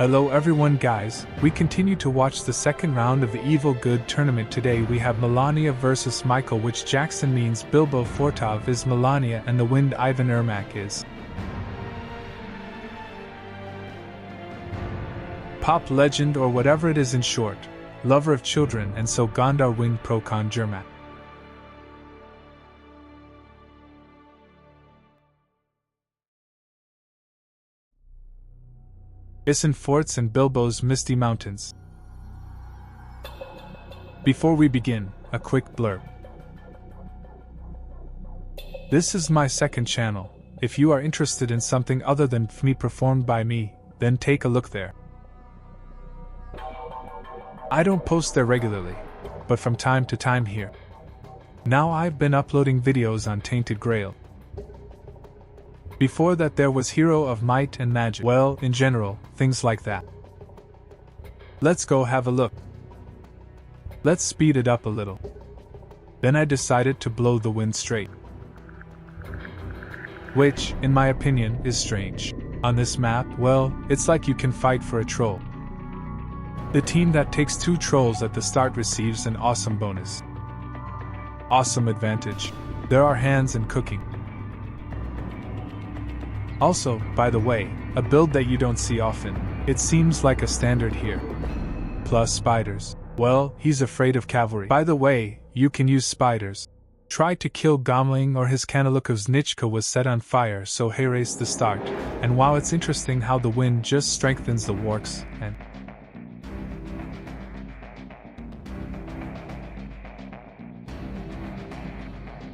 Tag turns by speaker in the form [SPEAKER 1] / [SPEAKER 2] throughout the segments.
[SPEAKER 1] Hello everyone guys, we continue to watch the second round of the EvilGood tournament. Today we have Melania versus Michael, which Jackson means Bilbo, Fortov is Melania, and the Wind Ivan Ermac is pop legend or whatever it is in short, lover of children, and so Gondar Wing Procon Germat. Isen Forts and Bilbo's Misty Mountains. Before we begin, a quick blurb. This is my second channel. If you are interested in something other than BFME performed by me, then take a look there. I don't post there regularly, but from time to time here. Now I've been uploading videos on Tainted Grail. Before that there was Hero of Might and Magic. Well, in general, things like that. Let's go have a look. Let's speed it up a little. Then I decided to blow the wind straight. Which, in my opinion, is strange. On this map, well, it's like you can fight for a troll. The team that takes 2 trolls at the start receives an awesome bonus. Awesome advantage. There are hands and cooking. Also, by the way, a build that you don't see often. It seems like a standard here. Plus spiders. Well, he's afraid of cavalry. By the way, you can use spiders. Tried to kill Gomling or his Kanalukov's Nichka was set on fire, so he raced the start. And wow, it's interesting how the wind just strengthens the warks, and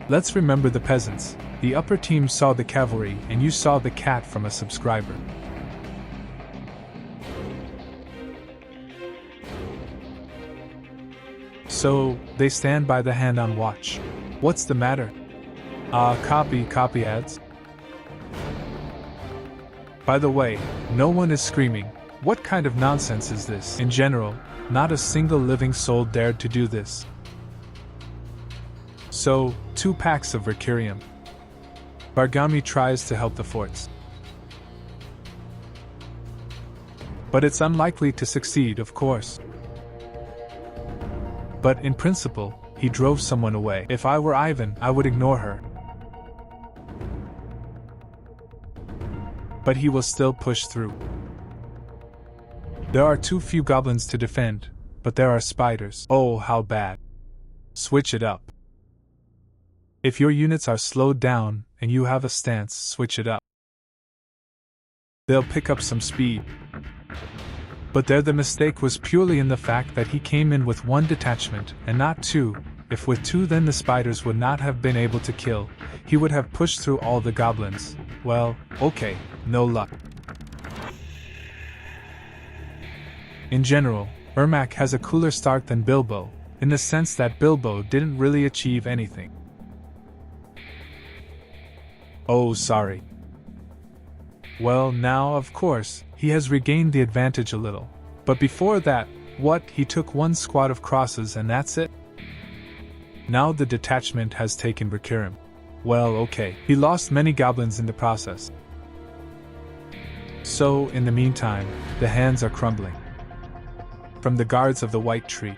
[SPEAKER 1] let's remember the peasants. The upper team saw the cavalry, and you saw the cat from a subscriber. So, they stand by the hand on watch. What's the matter? Copy ads? By the way, no one is screaming. What kind of nonsense is this? In general, not a single living soul dared to do this. So, 2 packs of Recurium. Bargami tries to help the forts. But it's unlikely to succeed, of course. But in principle, he drove someone away. If I were Ivan, I would ignore her. But he will still push through. There are too few goblins to defend, but there are spiders. Oh, how bad. Switch it up. If your units are slowed down, and you have a stance, switch it up. They'll pick up some speed. But there the mistake was purely in the fact that he came in with 1 detachment, and not 2. If with 2 then the spiders would not have been able to kill, he would have pushed through all the goblins. Well, okay, no luck. In general, Ermac has a cooler start than Bilbo, in the sense that Bilbo didn't really achieve anything. Oh, sorry. Well, now, of course, he has regained the advantage a little. But before that, what, he took 1 squad of crosses and that's it? Now the detachment has taken Recurium. Well, okay, he lost many goblins in the process. So, in the meantime, the hands are crumbling. From the guards of the White Tree.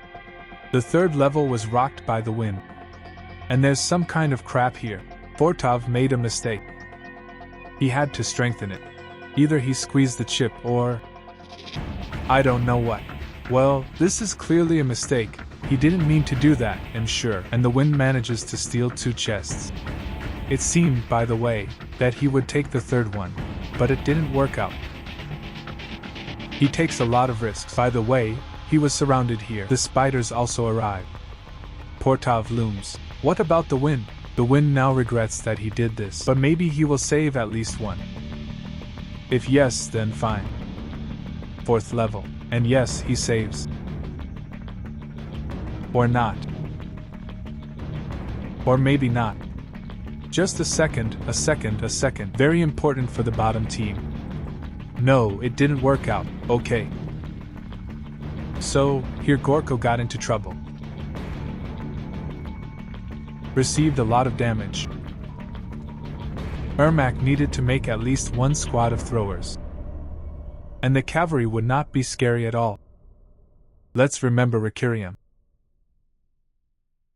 [SPEAKER 1] The 3rd level was rocked by the wind. And there's some kind of crap here. Fortov made a mistake. He had to strengthen it. Either he squeezed the chip or I don't know what. Well, this is clearly a mistake. He didn't mean to do that, I'm sure. And the wind manages to steal 2 chests. It seemed, by the way, that he would take the 3rd one, but it didn't work out. He takes a lot of risks. By the way, he was surrounded here. The spiders also arrived. Fortov looms. What about the wind? The wind now regrets that he did this, but maybe he will save at least 1. If yes, then fine. 4th level. And yes, he saves. Or not. Or maybe not. Just a second. Very important for the bottom team. No, it didn't work out. Okay. So, here Gorko got into trouble. Received a lot of damage. Ermac needed to make at least 1 squad of throwers. And the cavalry would not be scary at all. Let's remember Requiem.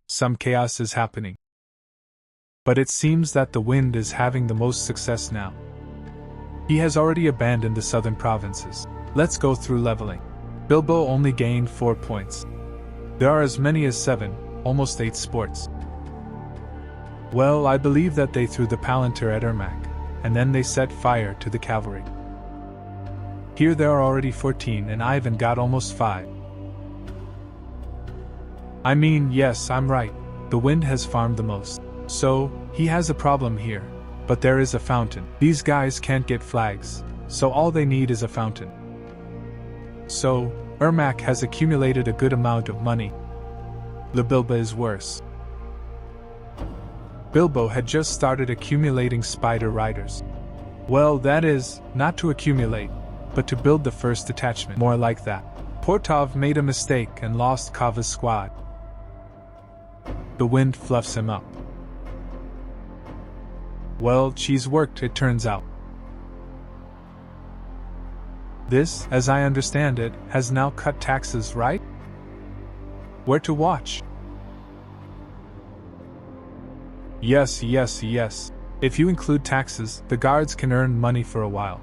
[SPEAKER 1] Some chaos is happening. But it seems that the wind is having the most success now. He has already abandoned the southern provinces. Let's go through leveling. Bilbo only gained 4 points. There are as many as 7, almost 8 sports. Well, I believe that they threw the Palantir at Ermac, and then they set fire to the cavalry. Here there are already 14 and Ivan got almost 5. I mean, yes, I'm right, the wind has farmed the most. So, he has a problem here, but there is a fountain. These guys can't get flags, so all they need is a fountain. So, Ermac has accumulated a good amount of money. The Bilbo is worse. Bilbo had just started accumulating spider riders. Well, that is, not to accumulate, but to build the first detachment. More like that. Portov made a mistake and lost Kava's squad. The wind fluffs him up. Well, she's worked, it turns out. This, as I understand it, has now cut taxes, right? Where to watch? Yes. If you include taxes, the guards can earn money for a while.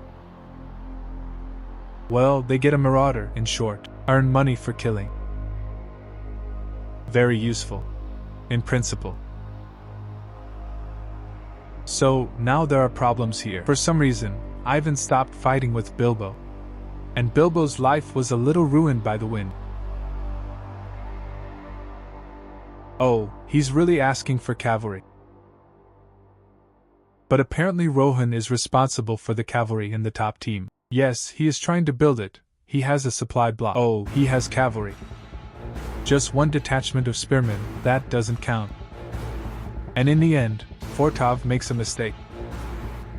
[SPEAKER 1] Well, they get a marauder, in short, earn money for killing. Very useful. In principle. So, now there are problems here. For some reason, Ivan stopped fighting with Bilbo. And Bilbo's life was a little ruined by the wind. Oh, he's really asking for cavalry. But apparently Rohan is responsible for the cavalry in the top team. Yes, he is trying to build it. He has a supply block. Oh, he has cavalry. Just one detachment of spearmen, that doesn't count. And in the end, Fortov makes a mistake.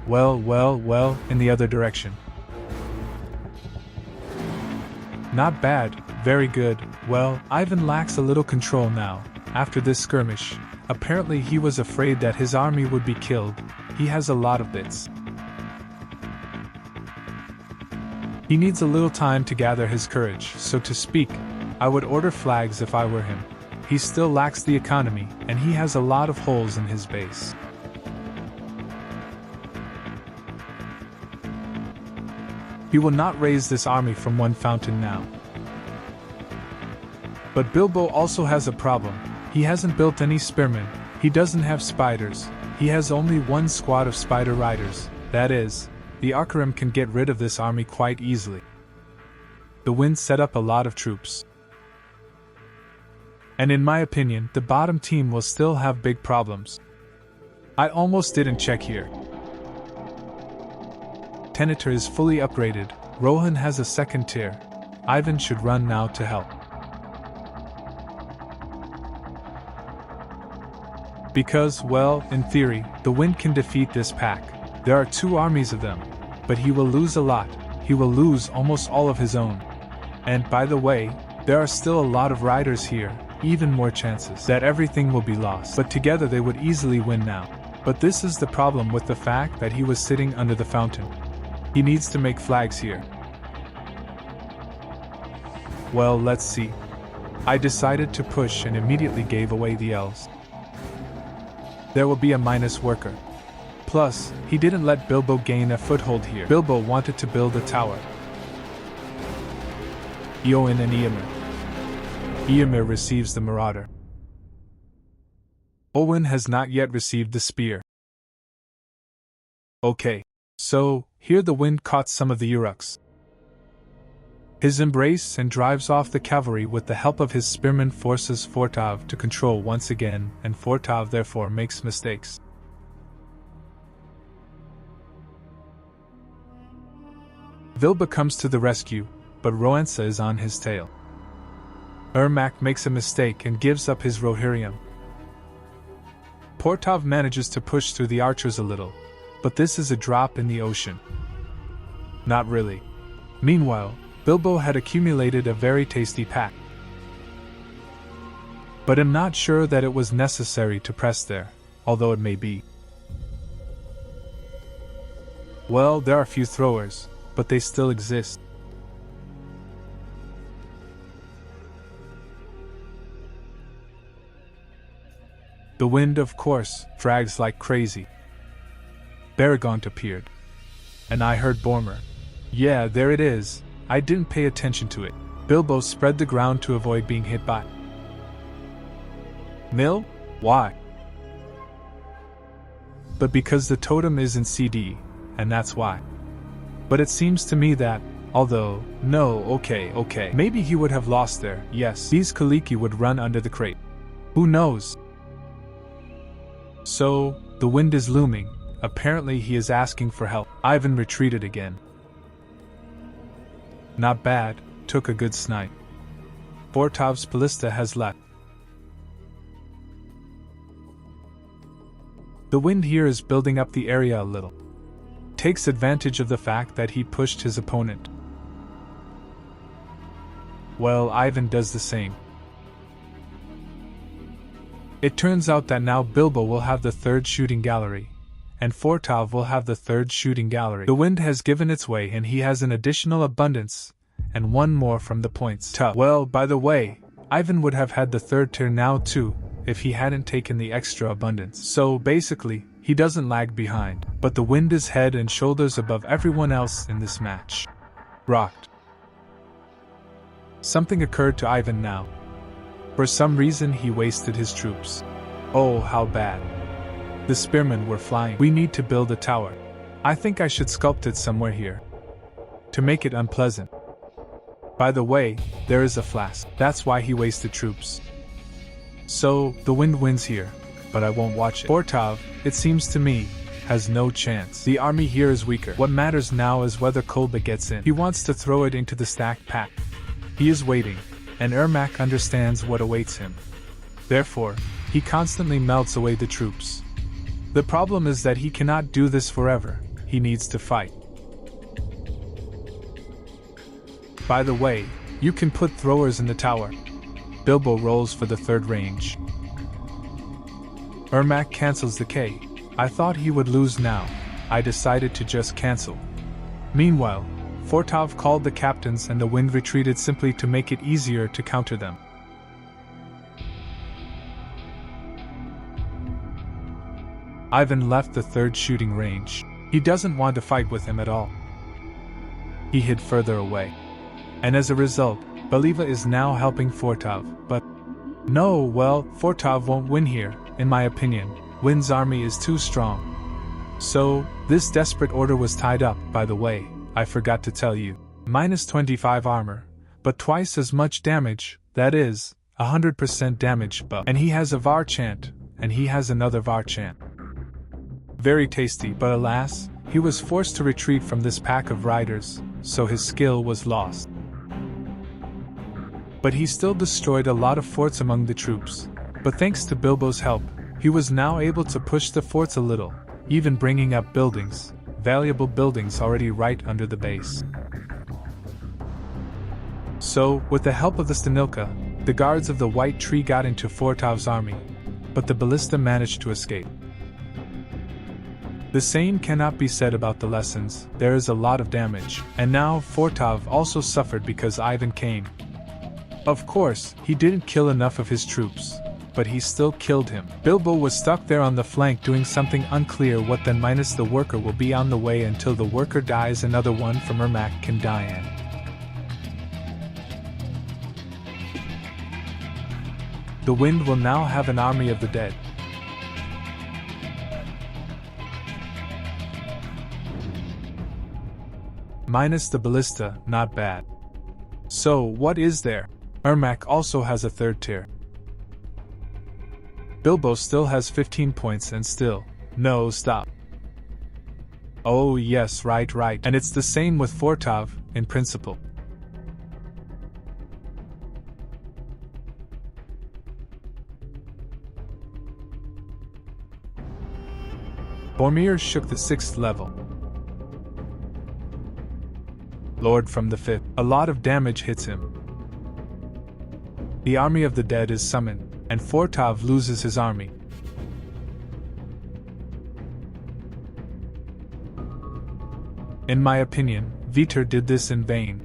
[SPEAKER 1] Well, in the other direction. Not bad, very good. Well, Ivan lacks a little control now, after this skirmish. Apparently he was afraid that his army would be killed. He has a lot of bits. He needs a little time to gather his courage, so to speak. I would order flags if I were him. He still lacks the economy, and he has a lot of holes in his base. He will not raise this army from one fountain now. But Bilbo also has a problem. He hasn't built any spearmen, he doesn't have spiders, he has only one squad of spider riders. That is, the Archerim can get rid of this army quite easily. The wind set up a lot of troops. And in my opinion, the bottom team will still have big problems. I almost didn't check here. Teneter is fully upgraded, Rohan has a second tier. Ivan should run now to help. Because, well, in theory, the wind can defeat this pack. There are 2 armies of them. But he will lose a lot, he will lose almost all of his own. And by the way, there are still a lot of riders here, even more chances that everything will be lost. But together they would easily win now. But this is the problem with the fact that he was sitting under the fountain. He needs to make flags here. Well, let's see. I decided to push and immediately gave away the elves. There will be a minus worker. Plus, he didn't let Bilbo gain a foothold here. Bilbo wanted to build a tower. Eowyn and Eomer. Eomer receives the marauder. Owen has not yet received the spear. Okay, so, here the wind caught some of the Uruks. His embrace and drives off the cavalry with the help of his spearmen forces Fortov to control once again, and Fortov therefore makes mistakes. Vilba comes to the rescue, but Roensa is on his tail. Ermac makes a mistake and gives up his Rohirrim. Portov manages to push through the archers a little, but this is a drop in the ocean. Not really. Meanwhile, Bilbo had accumulated a very tasty pack. But I'm not sure that it was necessary to press there, although it may be. Well, there are few throwers, but they still exist. The wind, of course, drags like crazy. Baragont appeared. And I heard Bormer. Yeah, there it is. I didn't pay attention to it. Bilbo spread the ground to avoid being hit by. Mill? Why? But because the totem is in CD, and that's why. But it seems to me that, although, no, okay, maybe he would have lost there, yes, these Kaliki would run under the crate. Who knows? So, the wind is looming. Apparently he is asking for help. Ivan retreated again. Not bad, took a good snipe. Fortov's ballista has left. The wind here is building up the area a little. Takes advantage of the fact that he pushed his opponent. Well, Ivan does the same. It turns out that now Bilbo will have the third shooting gallery, and Fortov will have the third shooting gallery. The wind has given its way and he has an additional abundance, and one more from the points. Well, by the way, Ivan would have had the third tier now too, if he hadn't taken the extra abundance. So basically, he doesn't lag behind, but the wind is head and shoulders above everyone else in this match. Rocked. Something occurred to Ivan now. For some reason he wasted his troops. Oh, how bad. The spearmen were flying. We need to build a tower. I think I should sculpt it somewhere here. To make it unpleasant. By the way, there is a flask. That's why he wasted troops. So, the wind wins here, but I won't watch it. Fortov, it seems to me, has no chance. The army here is weaker. What matters now is whether Kolbe gets in. He wants to throw it into the stacked pack. He is waiting, and Ermac understands what awaits him. Therefore, he constantly melts away the troops. The problem is that he cannot do this forever. He needs to fight. By the way, you can put throwers in the tower. Bilbo rolls for the third range. Ermac cancels the K. I thought he would lose now. I decided to just cancel. Meanwhile, Fortov called the captains and the wind retreated simply to make it easier to counter them. Ivan left the third shooting range. He doesn't want to fight with him at all. He hid further away. And as a result, Baliva is now helping Fortov, but no, well, Fortov won't win here, in my opinion. Wind's army is too strong. So, this desperate order was tied up, by the way, I forgot to tell you. Minus 25 armor, but twice as much damage, that is, 100% damage buff. And he has a Var chant, and he has another Var chant. Very tasty, but alas, he was forced to retreat from this pack of riders, so his skill was lost. But he still destroyed a lot of forts among the troops. But thanks to Bilbo's help, he was now able to push the forts a little, even bringing up buildings, valuable buildings already right under the base. So, with the help of the Stanilka, the guards of the White Tree got into Fortov's army, but the ballista managed to escape. The same cannot be said about the lessons. There is a lot of damage, and now Fortov also suffered because Ivan came. Of course, he didn't kill enough of his troops, but he still killed him. Bilbo was stuck there on the flank doing something unclear what then minus the worker will be on the way until the worker dies another one from Ermac can die in. The wind will now have an army of the dead. Minus the ballista, not bad. So, what is there? Ermac also has a third tier. Bilbo still has 15 points and still, no, stop. Oh yes, right, and it's the same with Fortov, in principle. Boromir shook the 6th level. Lord from the 5th. A lot of damage hits him. The army of the dead is summoned, and Fortov loses his army. In my opinion, Vitor did this in vain.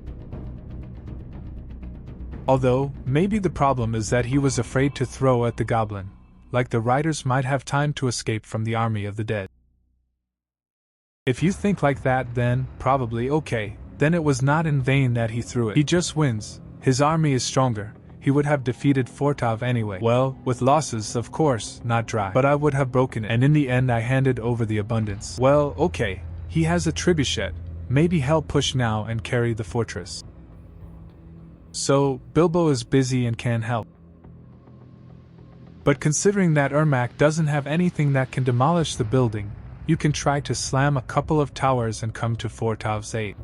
[SPEAKER 1] Although, maybe the problem is that he was afraid to throw at the goblin, like the riders might have time to escape from the army of the dead. If you think like that, then, probably okay, then it was not in vain that he threw it. He just wins, his army is stronger, he would have defeated Fortov anyway. Well, with losses, of course, not dry. But I would have broken it, and in the end I handed over the abundance. Well, okay, he has a trebuchet, maybe he'll push now and carry the fortress. So, Bilbo is busy and can help. But considering that Ermac doesn't have anything that can demolish the building, you can try to slam a couple of towers and come to Fortov's aid.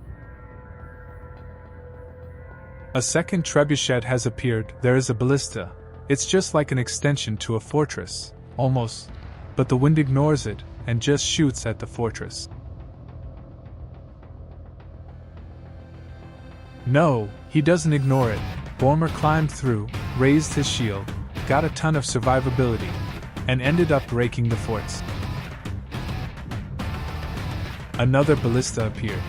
[SPEAKER 1] A second trebuchet has appeared. There is a ballista. It's just like an extension to a fortress, almost, but the wind ignores it and just shoots at the fortress. No, he doesn't ignore it. Boromir climbed through, raised his shield, got a ton of survivability, and ended up breaking the forts. Another ballista appeared.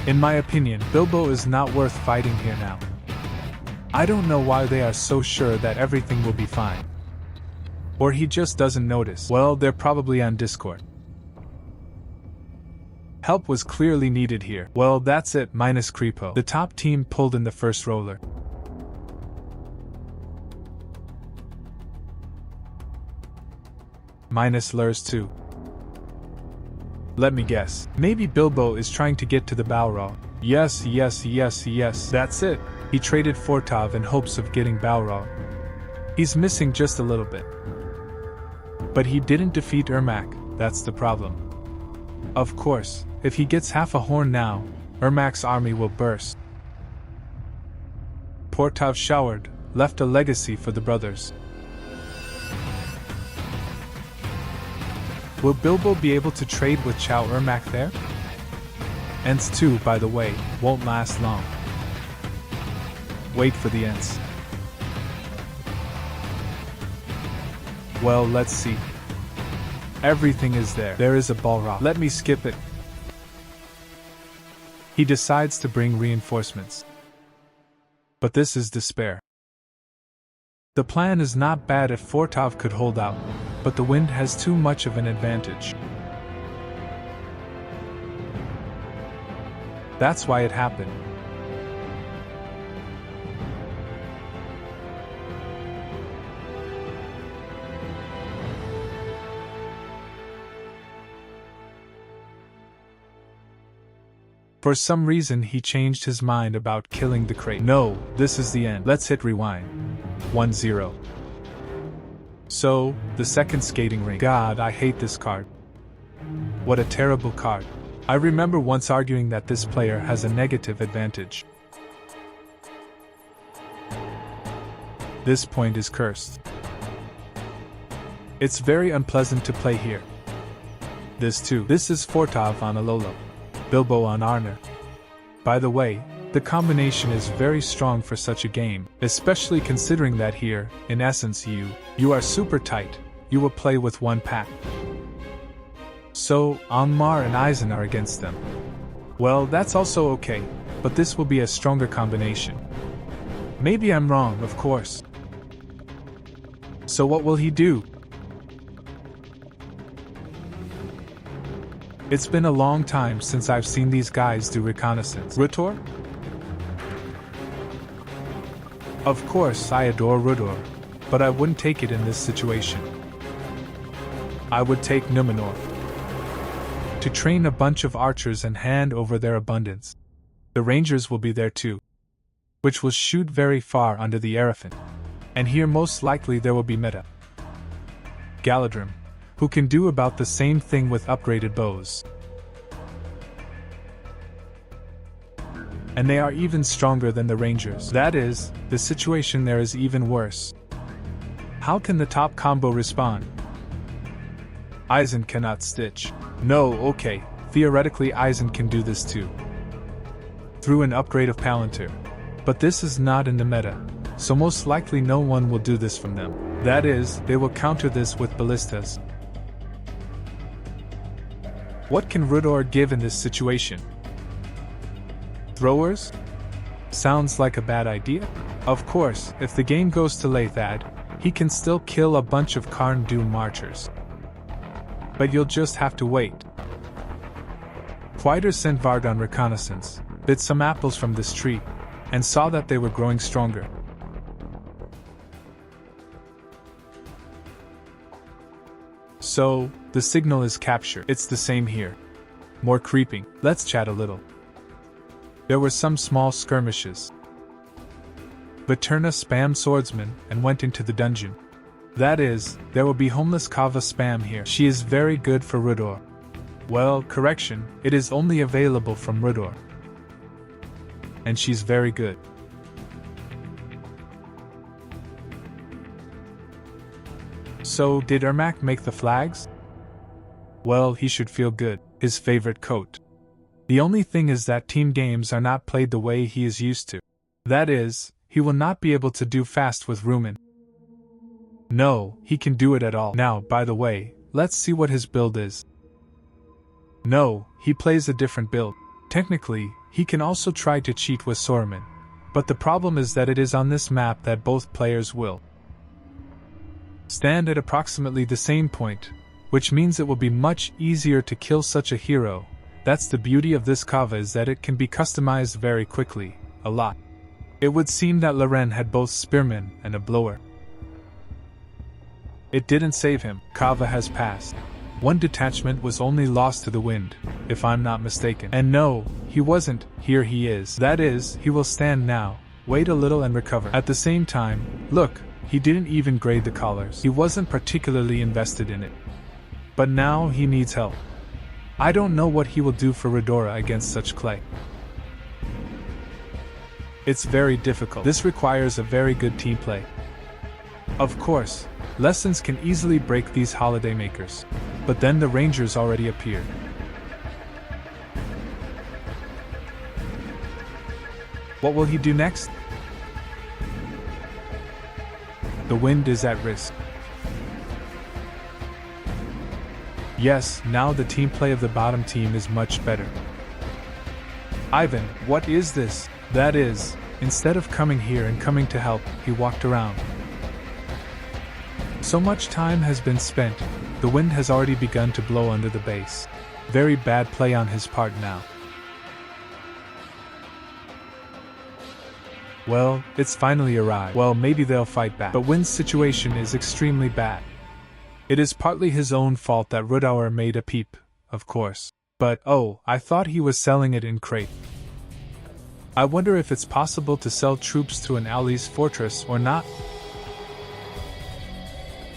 [SPEAKER 1] In my opinion, Bilbo is not worth fighting here now. I don't know why they are so sure that everything will be fine. Or he just doesn't notice. Well, they're probably on Discord. Help was clearly needed here. Well, that's it, minus Creepo. The top team pulled in the first roller. Minus Lurs too. Let me guess. Maybe Bilbo is trying to get to the Balrog. Yes, that's it. He traded Fortov in hopes of getting Balrog. He's missing just a little bit. But he didn't defeat Ermac, that's the problem. Of course, if he gets half a horn now, Ermac's army will burst. Fortov showered, left a legacy for the brothers. Will Bilbo be able to trade with Chow Ermac there? Ents 2, by the way, won't last long. Wait for the Ents. Well, let's see. Everything is there. There is a Balrog. Let me skip it. He decides to bring reinforcements. But this is despair. The plan is not bad if Fortov could hold out, but the wind has too much of an advantage. That's why it happened. For some reason he changed his mind about killing the crate. No, this is the end. Let's hit rewind. 1-0. So, the second skating ring. God, I hate this card. What a terrible card. I remember once arguing that this player has a negative advantage. This point is cursed. It's very unpleasant to play here. This too. This is Fortov on Alolo. Bilbo on Arnor. By the way, the combination is very strong for such a game, especially considering that here, in essence you are super tight, you will play with one pack. So, Angmar and Eisen are against them. Well, that's also okay, but this will be a stronger combination. Maybe I'm wrong, of course. So what will he do? It's been a long time since I've seen these guys do reconnaissance. Rutor? Of course, I adore Rutor, but I wouldn't take it in this situation. I would take Numenor. To train a bunch of archers and hand over their abundance. The rangers will be there too, which will shoot very far under the Erephant. And here most likely there will be meta. Galadrim, who can do about the same thing with upgraded bows. And they are even stronger than the rangers. That is, the situation there is even worse. How can the top combo respond? Eisen cannot stitch. No, okay, theoretically Eisen can do this too. Through an upgrade of Palantir. But this is not in the meta, so most likely no one will do this from them. That is, they will counter this with ballistas. What can Rutor give in this situation? Throwers? Sounds like a bad idea? Of course, if the game goes to Lathad, he can still kill a bunch of Karn Doom archers. But you'll just have to wait. Quieter sent Vard on reconnaissance, bit some apples from this tree, and saw that they were growing stronger. So, the signal is capture. It's the same here. More creeping. Let's chat a little. There were some small skirmishes. Vaterna spammed swordsman and went into the dungeon. That is, there will be homeless Kava spam here. She is very good for Rudor. Well, correction, it is only available from Rudor. And she's very good. So, did Ermac make the flags? Well, he should feel good. His favorite coat. The only thing is that team games are not played the way he is used to. That is, he will not be able to do fast with Rumen. No, he can do it at all. Now, by the way, let's see what his build is. No, he plays a different build. Technically, he can also try to cheat with Soraman. But the problem is that it is on this map that both players will stand at approximately the same point, which means it will be much easier to kill such a hero. That's the beauty of this Kava, is that it can be customized very quickly, a lot. It would seem that Loren had both spearmen and a blower. It didn't save him. Kava has passed. One detachment was only lost to the wind, if I'm not mistaken. And no, he wasn't. Here he is. That is, he will stand now, wait a little and recover. At the same time, look, he didn't even grade the collars. He wasn't particularly invested in it. But now he needs help. I don't know what he will do for Redora against such clay. It's very difficult. This requires a very good team play. Of course, lessons can easily break these holiday makers. But then the Rangers already appeared. What will he do next? The wind is at risk. Yes, now the team play of the bottom team is much better. Ivan, what is this? That is, instead of coming here and coming to help, he walked around. So much time has been spent, the wind has already begun to blow under the base. Very bad play on his part now. Well, it's finally arrived. Well, maybe they'll fight back. But Wind's situation is extremely bad. It is partly his own fault that Rudauer made a peep, of course. But, oh, I thought he was selling it in crate. I wonder if it's possible to sell troops to an Ali's fortress or not.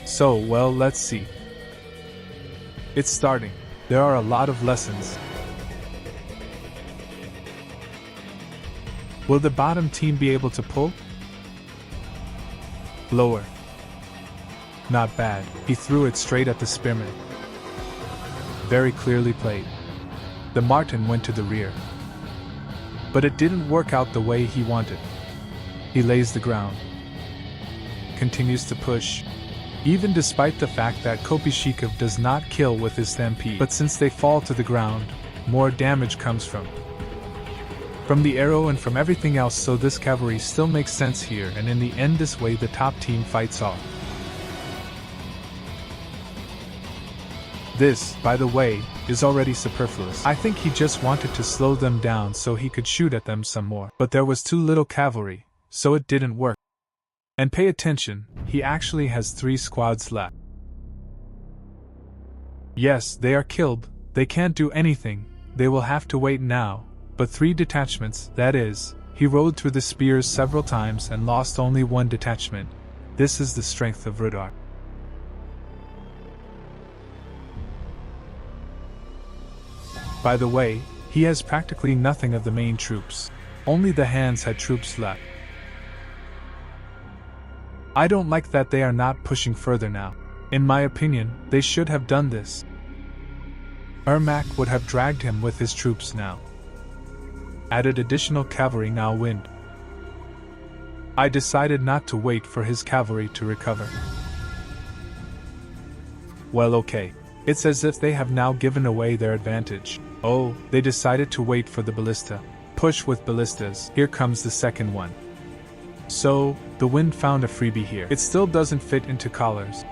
[SPEAKER 1] So, well, let's see. It's starting. There are a lot of lessons. Will the bottom team be able to pull? Lower. Not bad. He threw it straight at the spearman. Very clearly played. The Martin went to the rear. But it didn't work out the way he wanted. He lays the ground. Continues to push. Even despite the fact that Kopishikov does not kill with his stampede. But since they fall to the ground, more damage comes from the arrow and from everything else, so this cavalry still makes sense here, and in the end this way the top team fights off. This, by the way, is already superfluous. I think he just wanted to slow them down so he could shoot at them some more. But there was too little cavalry, so it didn't work. And pay attention, he actually has 3 squads left. Yes, they are killed, they can't do anything, they will have to wait now. But 3 detachments, that is, he rode through the spears several times and lost only 1 detachment. This is the strength of Rudar. By the way, he has practically nothing of the main troops. Only the Hands had troops left. I don't like that they are not pushing further now. In my opinion, they should have done this. Ermac would have dragged him with his troops now. Added additional cavalry now wind. I decided not to wait for his cavalry to recover. Well, okay. It's as if they have now given away their advantage. Oh, they decided to wait for the ballista. Push with ballistas. Here comes the second one. So, the wind found a freebie here. It still doesn't fit into collars.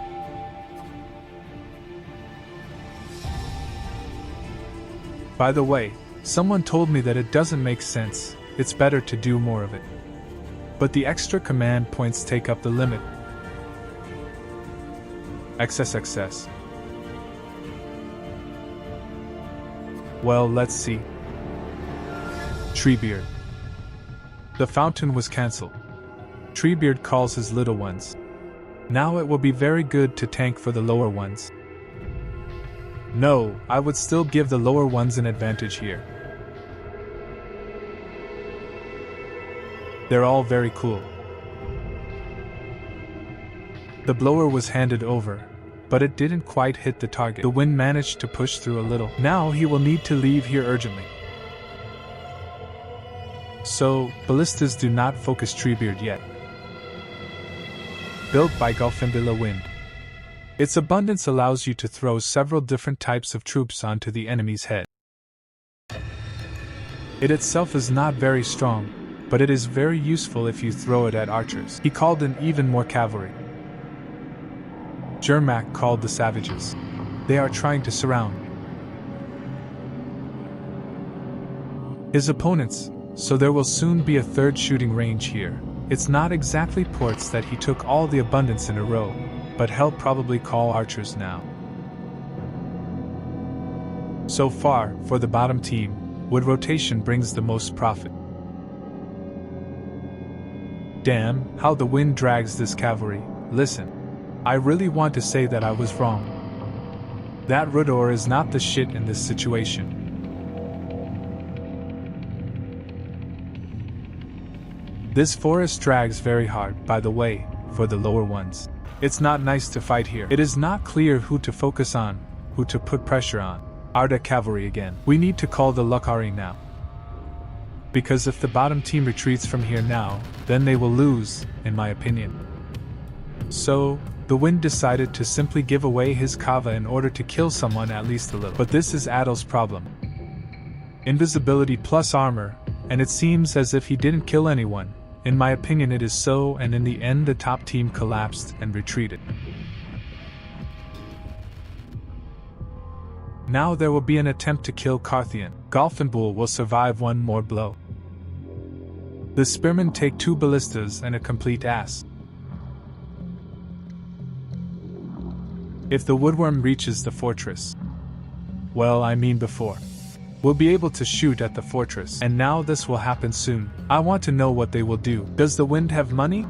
[SPEAKER 1] By the way, someone told me that it doesn't make sense, it's better to do more of it. But the extra command points take up the limit. XSXS. Well, let's see. Treebeard. The fountain was cancelled. Treebeard calls his little ones. Now it will be very good to tank for the lower ones. No, I would still give the lower ones an advantage here. They're all very cool. The blower was handed over, but it didn't quite hit the target. The wind managed to push through a little. Now he will need to leave here urgently. So, ballistas do not focus Treebeard yet. Built by Gulfimbila Wind. Its abundance allows you to throw several different types of troops onto the enemy's head. It itself is not very strong, but it is very useful if you throw it at archers. He called in even more cavalry. Jermak called the savages. They are trying to surround his opponents, so there will soon be a third shooting range here. It's not exactly ports that he took all the abundance in a row, but he'll probably call archers now. So far, for the bottom team, wood rotation brings the most profit. Damn, how the wind drags this cavalry. Listen. I really want to say that I was wrong. That ROTWK is not the shit in this situation. This forest drags very hard, by the way, for the lower ones. It's not nice to fight here. It is not clear who to focus on, who to put pressure on. Arda cavalry again. We need to call the LOTR now. Because if the bottom team retreats from here now, then they will lose, in my opinion. So, the wind decided to simply give away his kava in order to kill someone at least a little. But this is Adel's problem. Invisibility plus armor, and it seems as if he didn't kill anyone. In my opinion it is so, and in the end the top team collapsed and retreated. Now there will be an attempt to kill Carthian. Golfinbull will survive one more blow. The spearmen take 2 ballistas and a complete ass. If the woodworm reaches the fortress, well, I mean before, we'll be able to shoot at the fortress, and now this will happen soon. I want to know what they will do. Does the wind have money?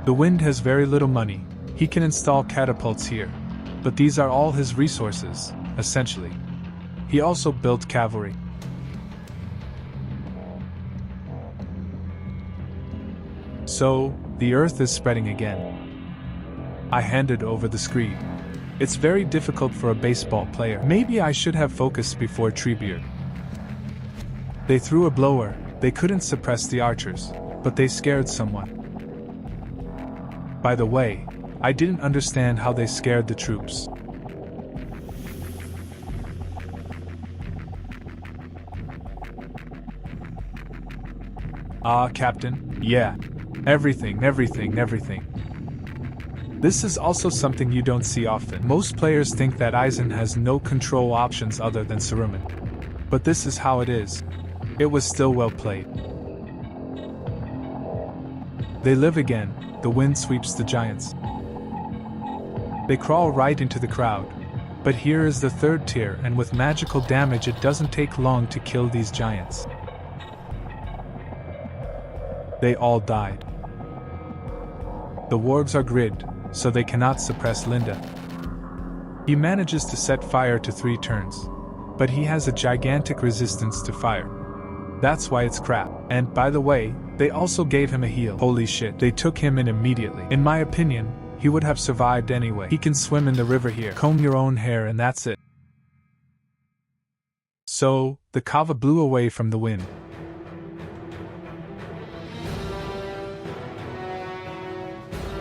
[SPEAKER 1] The wind has very little money. He can install catapults here, but these are all his resources, essentially. He also built cavalry. So, the earth is spreading again. I handed over the screen. It's very difficult for a baseball player. Maybe I should have focused before Treebeard. They threw a blower. They couldn't suppress the archers, but they scared someone. By the way, I didn't understand how they scared the troops. Ah, Captain, yeah. Everything. This is also something you don't see often. Most players think that Aizen has no control options other than Saruman. But this is how it is. It was still well played. They live again. The wind sweeps the giants. They crawl right into the crowd. But here is the third tier, and with magical damage it doesn't take long to kill these giants. They all died. The wargs are grid, so they cannot suppress Linda. He manages to set fire to 3 turns, but he has a gigantic resistance to fire. That's why it's crap. And by the way, they also gave him a heal. Holy shit, they took him in immediately. In my opinion, he would have survived anyway. He can swim in the river here. Comb your own hair and that's it. So, the kava blew away from the wind.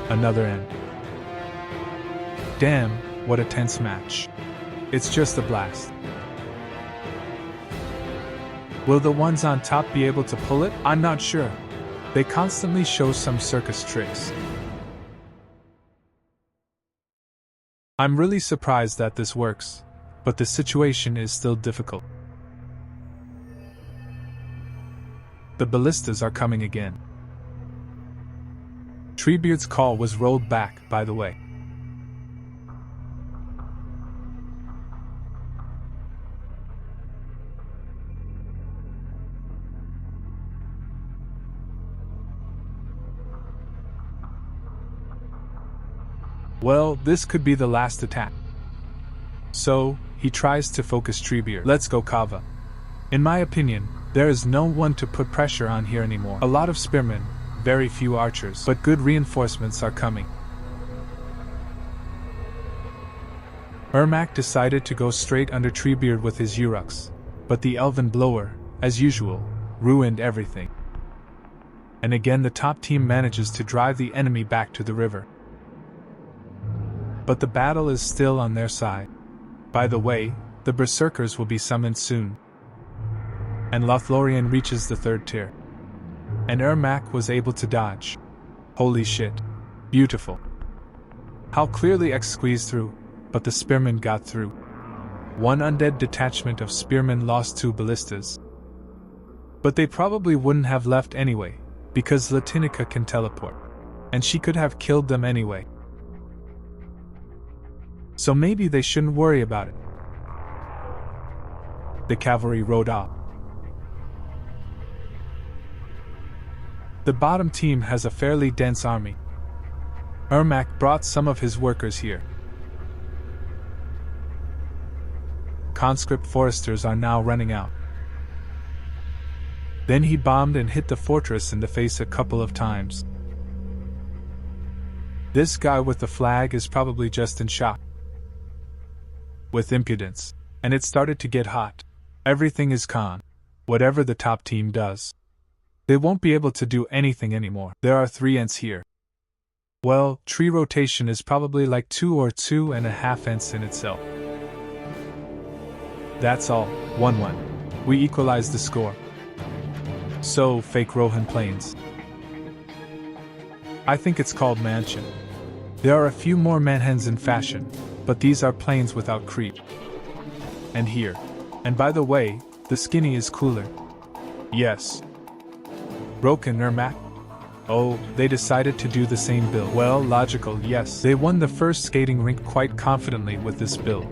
[SPEAKER 1] Another end. Damn, what a tense match. It's just a blast. Will the ones on top be able to pull it? I'm not sure. They constantly show some circus tricks. I'm really surprised that this works, but the situation is still difficult. The ballistas are coming again. Treebeard's call was rolled back, by the way. Well, this could be the last attack. So, he tries to focus Treebeard. Let's go, Kava. In my opinion, there is no one to put pressure on here anymore. A lot of spearmen, very few archers, but good reinforcements are coming. Ermac decided to go straight under Treebeard with his Uruks, but the Elven Blower, as usual, ruined everything. And again the top team manages to drive the enemy back to the river. But the battle is still on their side. By the way, the Berserkers will be summoned soon. And Lothlorien reaches the 3rd tier. And Ermac was able to dodge. Holy shit. Beautiful. How clearly X squeezed through, but the spearmen got through. One undead detachment of spearmen lost 2 ballistas. But they probably wouldn't have left anyway, because Latinica can teleport. And she could have killed them anyway. So maybe they shouldn't worry about it. The cavalry rode off. The bottom team has a fairly dense army. Ermac brought some of his workers here. Conscript foresters are now running out. Then he bombed and hit the fortress in the face a couple of times. This guy with the flag is probably just in shock. With impudence. And it started to get hot. Everything is gone. Whatever the top team does. They won't be able to do anything anymore. There are 3 Ents here. Well, tree rotation is probably like 2 or 2.5 Ents in itself. That's all, 1-1. We equalized the score. So, fake Rohan Plains. I think it's called Mansion. There are a few more Manhens in fashion, but these are plains without creep. And here. And by the way, the skinny is cooler. Yes. Broken Ermac? Oh, they decided to do the same build. Well, logical, yes. They won the first skating rink quite confidently with this build.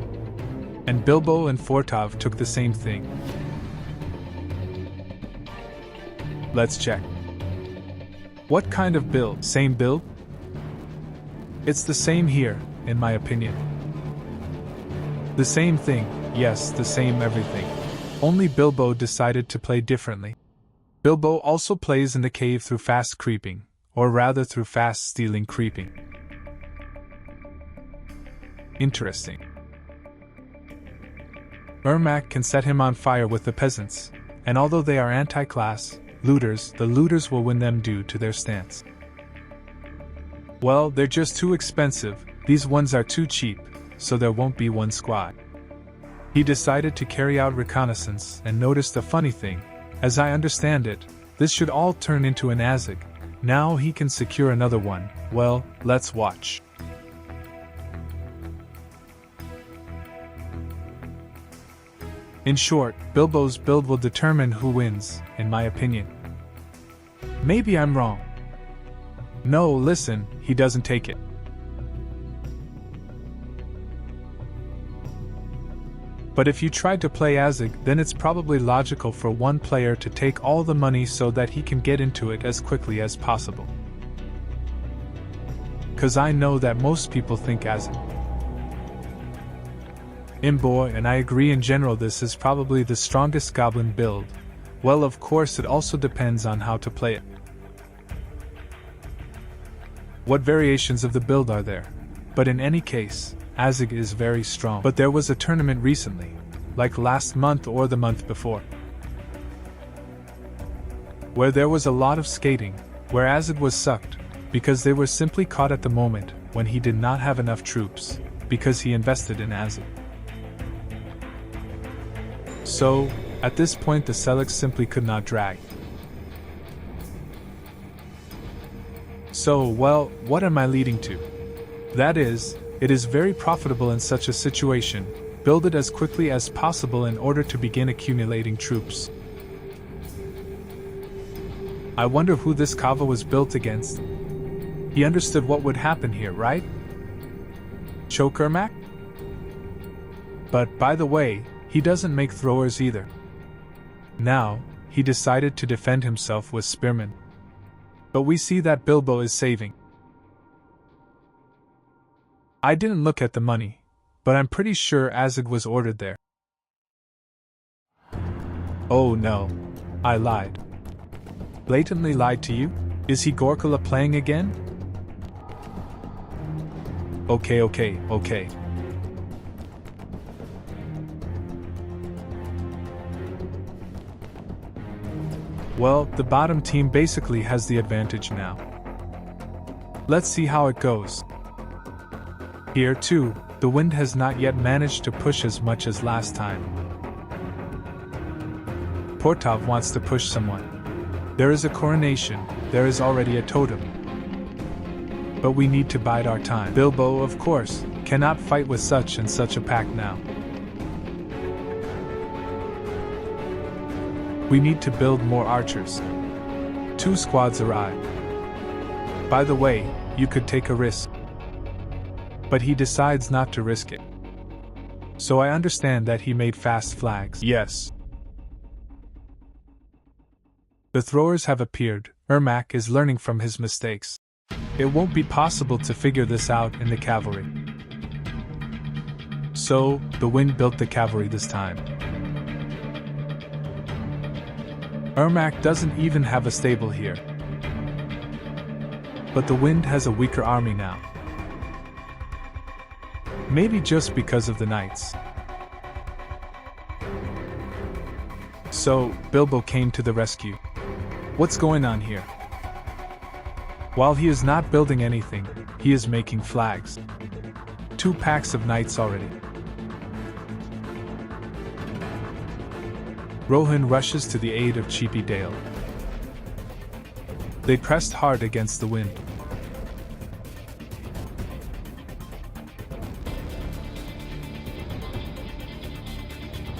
[SPEAKER 1] And Bilbo and Fortov took the same thing. Let's check. What kind of build? Same build? It's the same here, in my opinion. The same thing, yes, the same everything. Only Bilbo decided to play differently. Bilbo also plays in the cave through fast creeping, or rather through fast stealing creeping. Interesting. Ermac can set him on fire with the peasants, and although they are anti-class, looters, the looters will win them due to their stance. Well, they're just too expensive, these ones are too cheap, so there won't be one squad. He decided to carry out reconnaissance and noticed a funny thing. As I understand it, this should all turn into an Azig. Now he can secure another one. Well, let's watch. In short, Bilbo's build will determine who wins, in my opinion. Maybe I'm wrong. No, listen, he doesn't take it. But if you tried to play Azig, then it's probably logical for one player to take all the money so that he can get into it as quickly as possible. 'Cause I know that most people think Azig. Imboy, and I agree in general this is probably the strongest goblin build. Well, of course it also depends on how to play it. What variations of the build are there? But in any case, Azig is very strong. But there was a tournament recently, like last month or the month before, where there was a lot of skating, where Azig was sucked, because they were simply caught at the moment when he did not have enough troops, because he invested in Azig. So, At this point the Seleucs simply could not drag. So, well, what am I leading to? That is, it is very profitable in such a situation. Build it as quickly as possible in order to begin accumulating troops. I wonder who this kava was built against. He understood what would happen here, right? Chokermac? But, by the way, he doesn't make throwers either. Now, he decided to defend himself with spearmen. But we see that Bilbo is saving. I didn't look at the money, but I'm pretty sure Azog was ordered there. Oh no, I lied. Blatantly lied to you? Is he Gorkala playing again? Okay. Well, the bottom team basically has the advantage now. Let's see how it goes. Here too, the wind has not yet managed to push as much as last time. Portov wants to push someone. There is a coronation, there is already a totem. But we need to bide our time. Bilbo, of course, cannot fight with such and such a pack now. We need to build more archers. 2 squads arrive. By the way, you could take a risk. But he decides not to risk it. So I understand that he made fast flags. Yes. The throwers have appeared. Ermac is learning from his mistakes. It won't be possible to figure this out in the cavalry. So, the wind built the cavalry this time. Ermac doesn't even have a stable here. But the wind has a weaker army now. Maybe just because of the knights. So, Bilbo came to the rescue. What's going on here? While he is not building anything, he is making flags. 2 packs of knights already. Rohan rushes to the aid of Cheapy Dale. They pressed hard against the wind.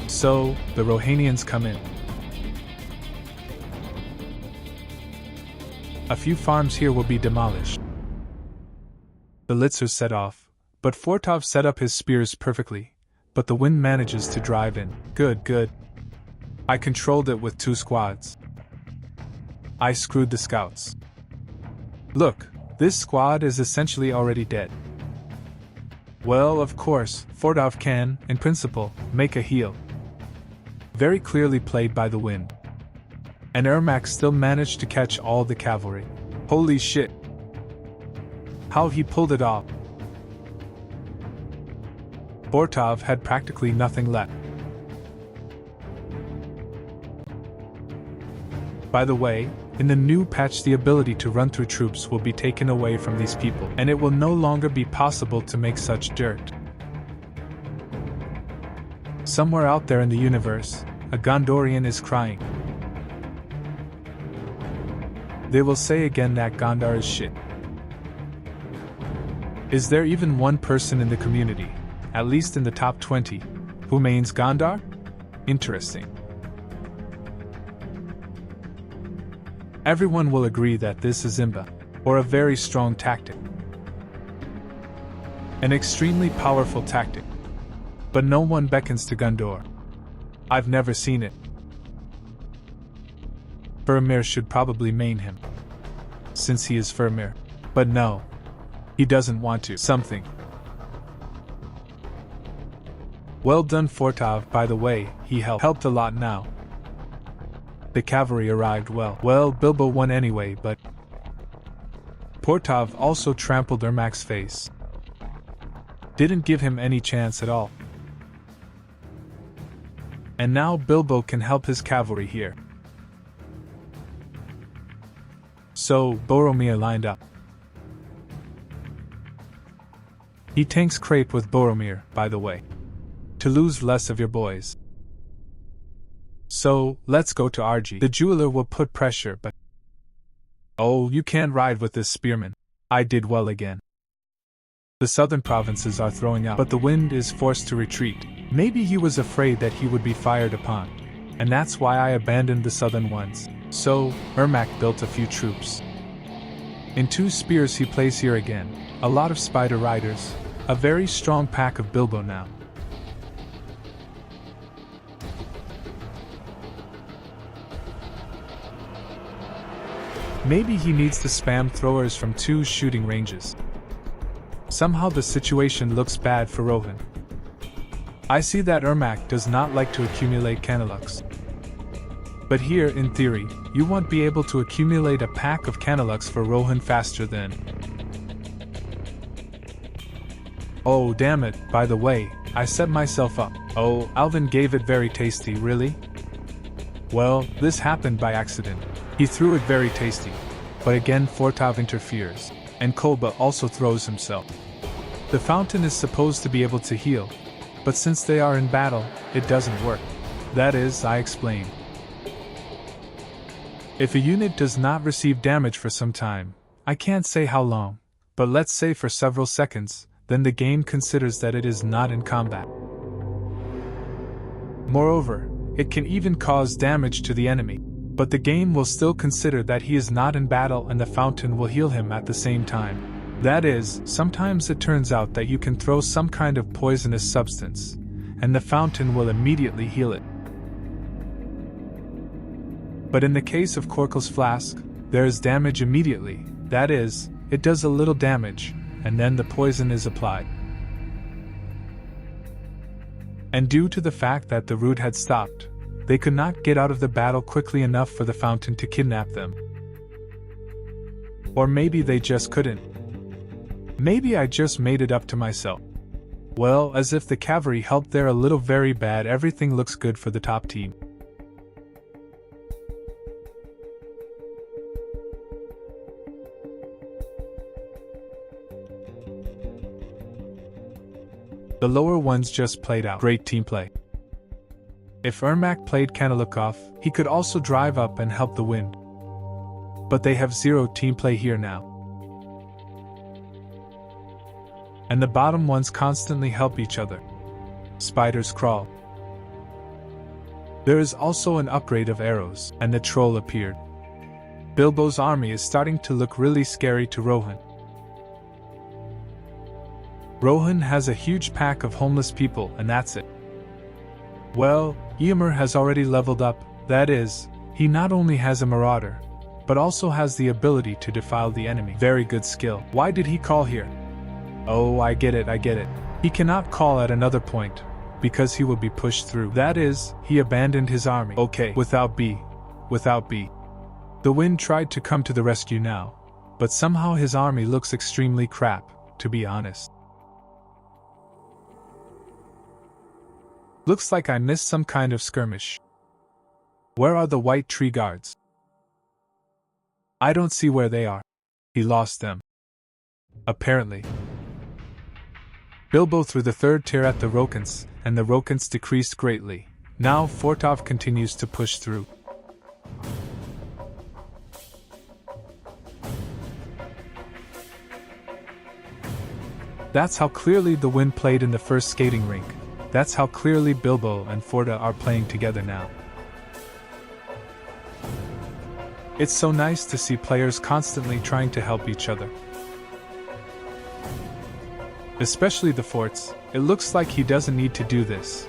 [SPEAKER 1] So, the Rohanians come in. A few farms here will be demolished. The Litzers set off, but Fortov set up his spears perfectly, but the wind manages to drive in. Good. I controlled it with 2 squads. I screwed the scouts. Look, this squad is essentially already dead. Well, of course, Fortov can, in principle, make a heal. Very clearly played by the wind. And Ermac still managed to catch all the cavalry. Holy shit! How he pulled it off. Fortov had practically nothing left. By the way, in the new patch the ability to run through troops will be taken away from these people, and it will no longer be possible to make such dirt. Somewhere out there in the universe, a Gondorian is crying. They will say again that Gondar is shit. Is there even one person in the community, at least in the top 20, who mains Gondar? Interesting. Everyone will agree that this is Imba, or a very strong tactic. An extremely powerful tactic. But no one beckons to Gondor. I've never seen it. Faramir should probably main him. Since he is Faramir. But no. He doesn't want to. Something. Well done Fortov, by the way, he helped a lot now. The cavalry arrived well. Well, Bilbo won anyway, but Portov also trampled Ermac's face. Didn't give him any chance at all. And now Bilbo can help his cavalry here. So, Boromir lined up. He tanks Crape with Boromir, by the way. To lose less of your boys. So, let's go to RG. The jeweler will put pressure, but... Oh, you can't ride with this spearman. I did well again. The southern provinces are throwing out, but the wind is forced to retreat. Maybe he was afraid that he would be fired upon, and that's why I abandoned the southern ones. So, Ermac built a few troops. In 2 spears he plays here again, a lot of spider riders, a very strong pack of Bilbo now. Maybe he needs to spam throwers from 2 shooting ranges. Somehow the situation looks bad for Rohan. I see that Ermac does not like to accumulate Canalux. But here, in theory, you won't be able to accumulate a pack of Canalux for Rohan faster than... Oh damn it, by the way, I set myself up. Oh, Alvin gave it very tasty, really? Well, this happened by accident. He threw it very tasty. But again Fortov interferes, and Kolba also throws himself. The fountain is supposed to be able to heal, but since they are in battle, it doesn't work. That is, I explained. If a unit does not receive damage for some time, I can't say how long, but let's say for several seconds, then the game considers that it is not in combat. Moreover, it can even cause damage to the enemy, but the game will still consider that he is not in battle and the fountain will heal him at the same time. That is, sometimes it turns out that you can throw some kind of poisonous substance, and the fountain will immediately heal it. But in the case of Korkel's flask, there is damage immediately, that is, it does a little damage, and then the poison is applied. And due to the fact that the route had stopped, they could not get out of the battle quickly enough for the fountain to kidnap them. Or maybe they just couldn't. Maybe I just made it up to myself. Well, as if the cavalry helped there a little very bad, everything looks good for the top team. The lower ones just played out. Great team play. If Ermac played Kanalukov, he could also drive up and help the wind. But they have 0 team play here now. And the bottom ones constantly help each other. Spiders crawl. There is also an upgrade of arrows, and the troll appeared. Bilbo's army is starting to look really scary to Rohan. Rohan has a huge pack of homeless people, and that's it. Well, Eomer has already leveled up, that is, he not only has a marauder, but also has the ability to defile the enemy. Very good skill. Why did he call here? Oh, I get it. He cannot call at another point, because he will be pushed through. That is, he abandoned his army. Okay, without B. The wind tried to come to the rescue now, but somehow his army looks extremely crap, to be honest. Looks like I missed some kind of skirmish. Where are the white tree guards? I don't see where they are. He lost them. Apparently. Bilbo threw the 3rd tier at the Rokans, and the Rokans decreased greatly. Now Fortov continues to push through. That's how clearly the wind played in the first skating rink. That's how clearly Bilbo and Forda are playing together now. It's so nice to see players constantly trying to help each other. Especially the forts. It looks like he doesn't need to do this.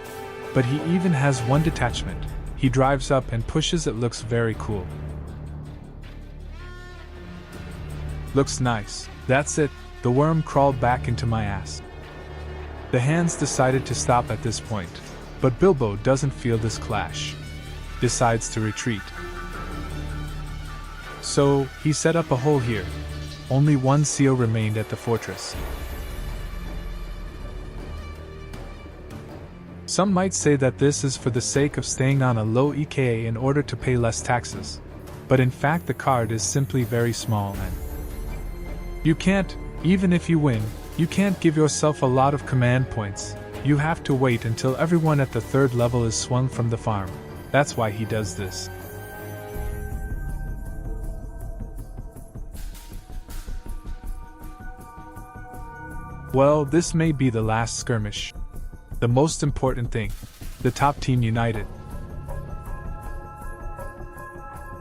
[SPEAKER 1] But he even has one detachment. He drives up and pushes. It looks very cool. Looks nice. That's it. The worm crawled back into my ass. The hands decided to stop at this point, but Bilbo doesn't feel this clash. Decides to retreat. So, he set up a hole here. Only 1 seal remained at the fortress. Some might say that this is for the sake of staying on a low EKA in order to pay less taxes, but in fact the card is simply very small and you can't, even if you win, you can't give yourself a lot of command points. You have to wait until everyone at the 3rd level is swung from the farm. That's why he does this. Well, this may be the last skirmish. The most important thing. The top team united.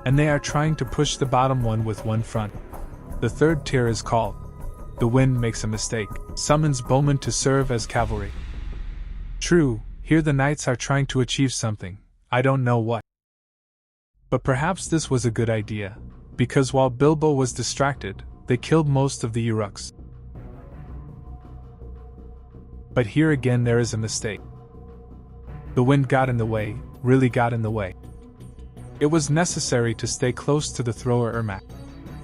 [SPEAKER 1] And they are trying to push the bottom one with one front. The third tier is called. The wind makes a mistake, summons bowmen to serve as cavalry. True, here the knights are trying to achieve something, I don't know what. But perhaps this was a good idea, because while Bilbo was distracted, they killed most of the Uruks. But here again there is a mistake. The wind got in the way, really got in the way. It was necessary to stay close to the thrower Ermac.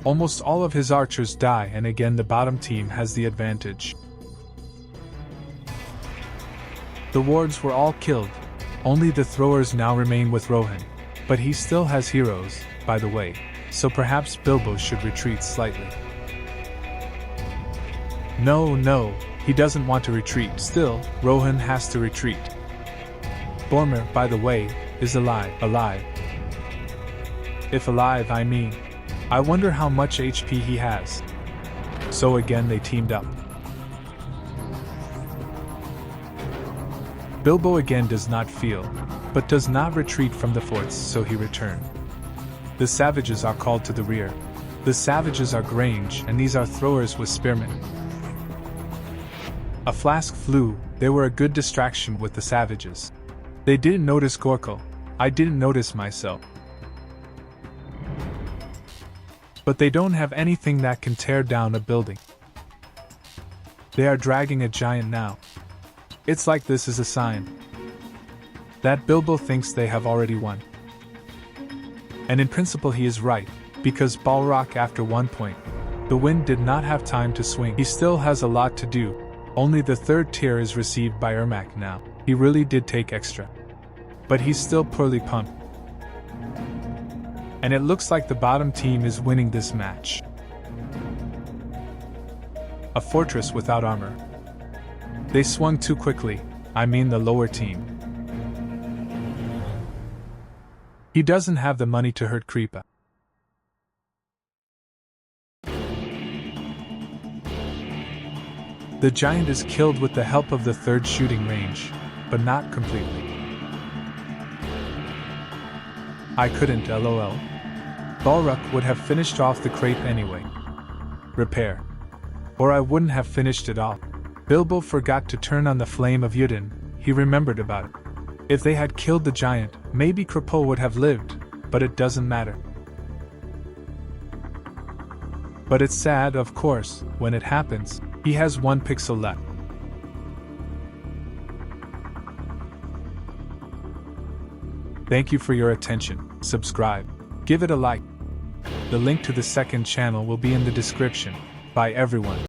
[SPEAKER 1] Almost all of his archers die, and again the bottom team has the advantage. The wards were all killed. Only the throwers now remain with Rohan. But he still has heroes, by the way, so perhaps Bilbo should retreat slightly. No, he doesn't want to retreat. Still, Rohan has to retreat. Boromir, by the way, is alive. If alive, I mean. I wonder how much HP he has. So again they teamed up. Bilbo again does not feel, but does not retreat from the forts, so he returned. The savages are called to the rear. The savages are Grange, and these are throwers with spearmen. A flask flew, they were a good distraction with the savages. They didn't notice Gorkle, I didn't notice myself. But they don't have anything that can tear down a building. They are dragging a giant now. It's like this is a sign that Bilbo thinks they have already won. And in principle he is right, because Balrog after 1 point. The wind did not have time to swing. He still has a lot to do. Only the third tier is received by Ermac now. He really did take extra. But he's still poorly pumped. And it looks like the bottom team is winning this match. A fortress without armor. They swung too quickly, I mean the lower team. He doesn't have the money to hurt Kripa. The giant is killed with the help of the third shooting range, but not completely. I couldn't, lol. Balrog would have finished off the crate anyway. Repair. Or I wouldn't have finished it off. Bilbo forgot to turn on the flame of Yudin, he remembered about it. If they had killed the giant, maybe Kripa would have lived, but it doesn't matter. But it's sad, of course, when it happens. He has 1 pixel left. Thank you for your attention. Subscribe. Give it a like. The link to the second channel will be in the description. Bye everyone.